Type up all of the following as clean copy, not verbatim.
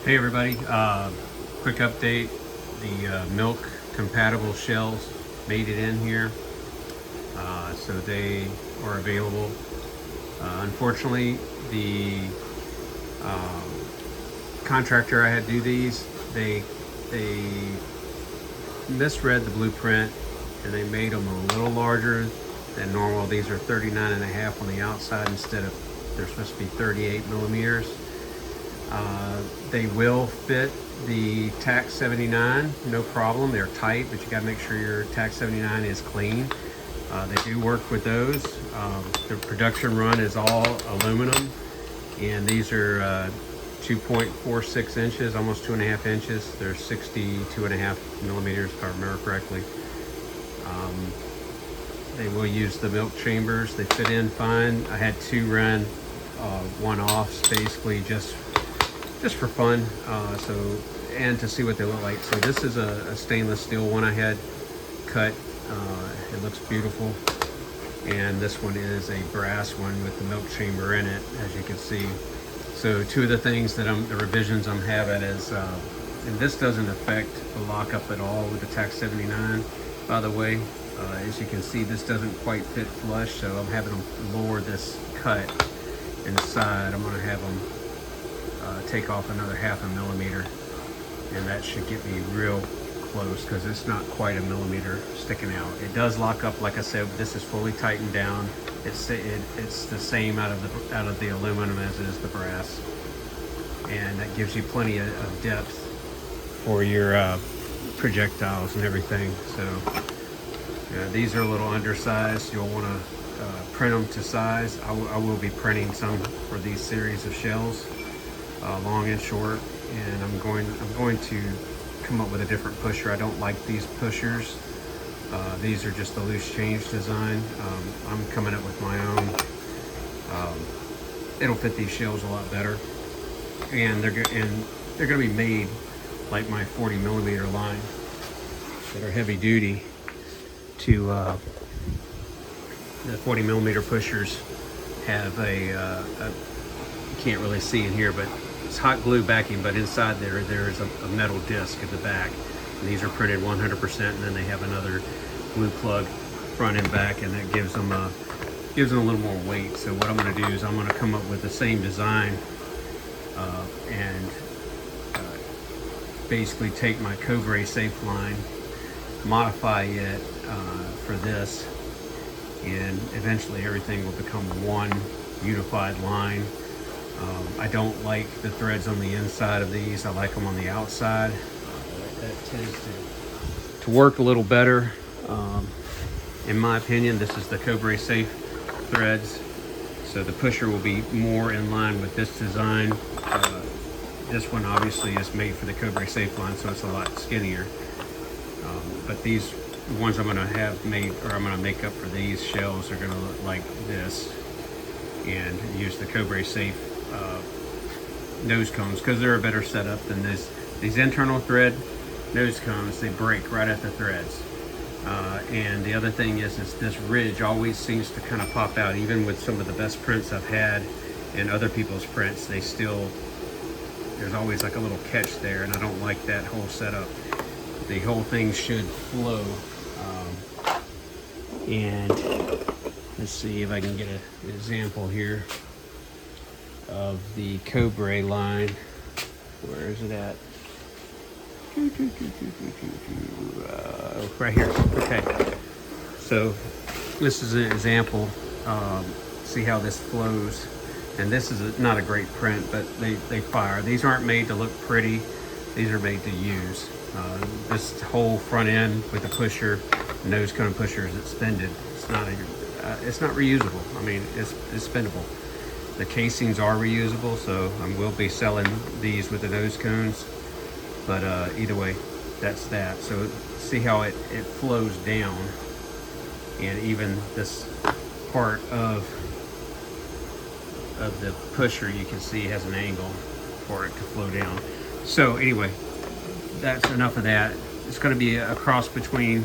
Hey everybody, quick update. The MILC compatible shells made it in here, so they are available. Unfortunately, the contractor I had do these, they misread the blueprint and they made them a little larger than normal. These are 39.5 on the outside instead of, they're supposed to be 38 millimeters. They will fit the TAC 79, no problem. They're tight, but you gotta make sure your TAC 79 is clean. They do work with those. The production run is all aluminum, and these are 2.46 inches, almost 2.5 inches. They're 62.5 millimeters, if I remember correctly. They will use the MILC chambers. They fit in fine. I had two run one-offs, basically just for fun, and to see what they look like. So this is a stainless steel one I had cut. It looks beautiful, and this one is a brass one with the MILC chamber in it, as you can see. So two of the things that the revisions I'm having is, and this doesn't affect the lockup at all with the TAC 79, by the way. As you can see, this doesn't quite fit flush, so I'm having them lower this cut inside. I'm going to have them take off another 0.5 millimeter, and that should get me real close because it's not quite a millimeter sticking out. It does lock up, like I said. This is fully tightened down. It's the same out of the aluminum as is the brass, and that gives you plenty of depth for your projectiles and everything. So yeah, these are a little undersized. You'll want to print them to size. I will be printing some for these series of shells, long and short, and I'm going to come up with a different pusher. I don't like these pushers. These are just a loose change design. I'm coming up with my own. It'll fit these shells a lot better, and they're going to be made like my 40 millimeter line that are heavy duty. To the 40 millimeter pushers have a you can't really see in here, but it's hot glue backing, but inside there is a metal disc at the back, and these are printed 100%, and then they have another glue plug front and back, and that gives them a little more weight. So what I'm going to do is I'm going to come up with the same design and basically take my Cobra safe line, modify it for this, and eventually everything will become one unified line. I don't like the threads on the inside of these. I like them on the outside. That tends to work a little better. In my opinion, this is the Cobra safe threads, so the pusher will be more in line with this design. This one obviously is made for the Cobra safe line, so it's a lot skinnier. But these ones I'm going to have made, or I'm going to make up for these shells, are going to look like this, and use the Cobra safe nose cones because they're a better setup than this. These internal thread nose cones, they break right at the threads. And the other thing is this ridge always seems to kind of pop out. Even with some of the best prints I've had and other people's prints, there's always like a little catch there, and I don't like that whole setup. The whole thing should flow. And let's see if I can get an example here of the Cobra line. Where is it at? Right here. Okay. So this is an example. See how this flows. And this is not a great print, but they fire. These aren't made to look pretty. These are made to use. This whole front end with the pusher, nose cone pusher, is expended. It's not reusable. I mean, it's spendable. The casings are reusable, so I will be selling these with the nose cones. But either way, that's that. So see how it flows down, and even this part of the pusher, you can see has an angle for it to flow down. So anyway, that's enough of that. It's going to be a cross between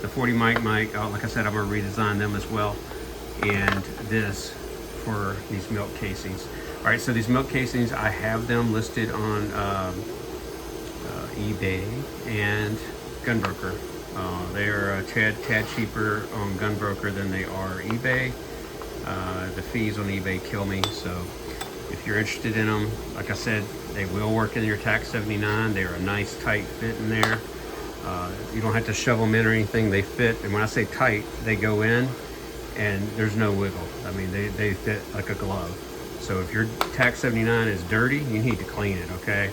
the 40 mic. Like I said, I'm going to redesign them as well, and this for these MILC casings. All right, so these milk casings, I have them listed on eBay and Gunbroker. They are a tad cheaper on Gunbroker than they are eBay. The fees on eBay kill me, so if you're interested in them, like I said, they will work in your TAC 79. They're a nice tight fit in there. You don't have to shove them in or anything. They fit, and when I say tight, they go in and there's no wiggle. I mean, they fit like a glove. So if your TAC 79 is dirty, you need to clean it, okay?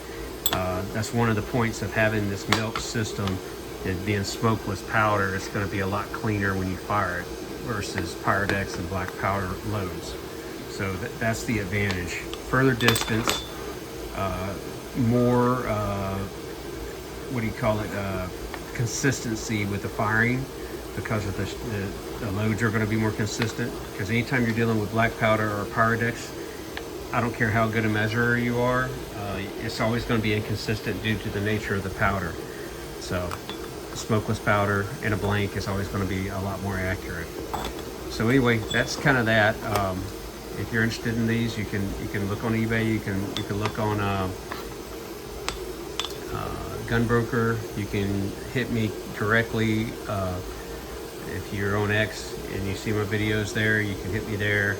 That's one of the points of having this MILC system, and being smokeless powder. It's going to be a lot cleaner when you fire it versus Pyrodex and black powder loads. So that's the advantage. Further distance, more, what do you call it, consistency with the firing, because of the loads are going to be more consistent. Because anytime you're dealing with black powder or Pyrodex, I don't care how good a measurer you are, it's always going to be inconsistent due to the nature of the powder. So smokeless powder in a blank is always going to be a lot more accurate. So anyway, that's kind of that. If you're interested in these, you can look on eBay. You can look on Gunbroker. You can hit me directly if you're on X and you see my videos there. You can hit me there.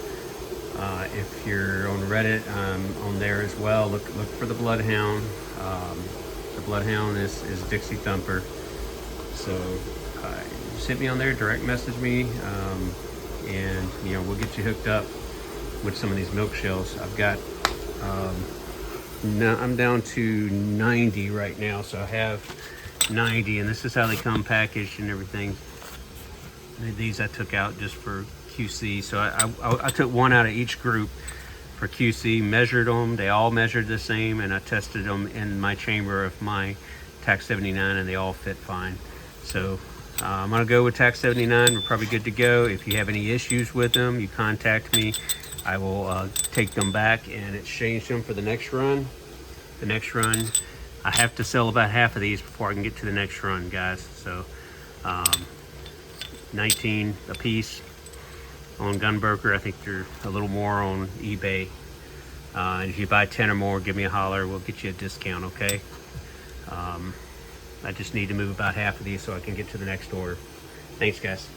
If you're on Reddit, I'm on there as well. Look for the Bloodhound. The Bloodhound is DixieThumper. So just hit me on there, direct message me, and we'll get you hooked up with some of these milk shells. I've got now I'm down to 90 right now, so I have 90, and this is how they come packaged and everything. These I took out just for QC, so I took one out of each group for QC, measured them. They all measured the same, and I tested them in my chamber of my TAC 79, and they all fit fine. So I'm gonna go with TAC 79. We're probably good to go. If you have any issues with them, you contact me. I will take them back and exchange them for the next run. The next run, I have to sell about half of these before I can get to the next run, guys. So 19 a piece on Gunbroker. I think they're a little more on eBay. And if you buy 10 or more, give me a holler. We'll get you a discount, okay? I just need to move about half of these so I can get to the next order. Thanks, guys.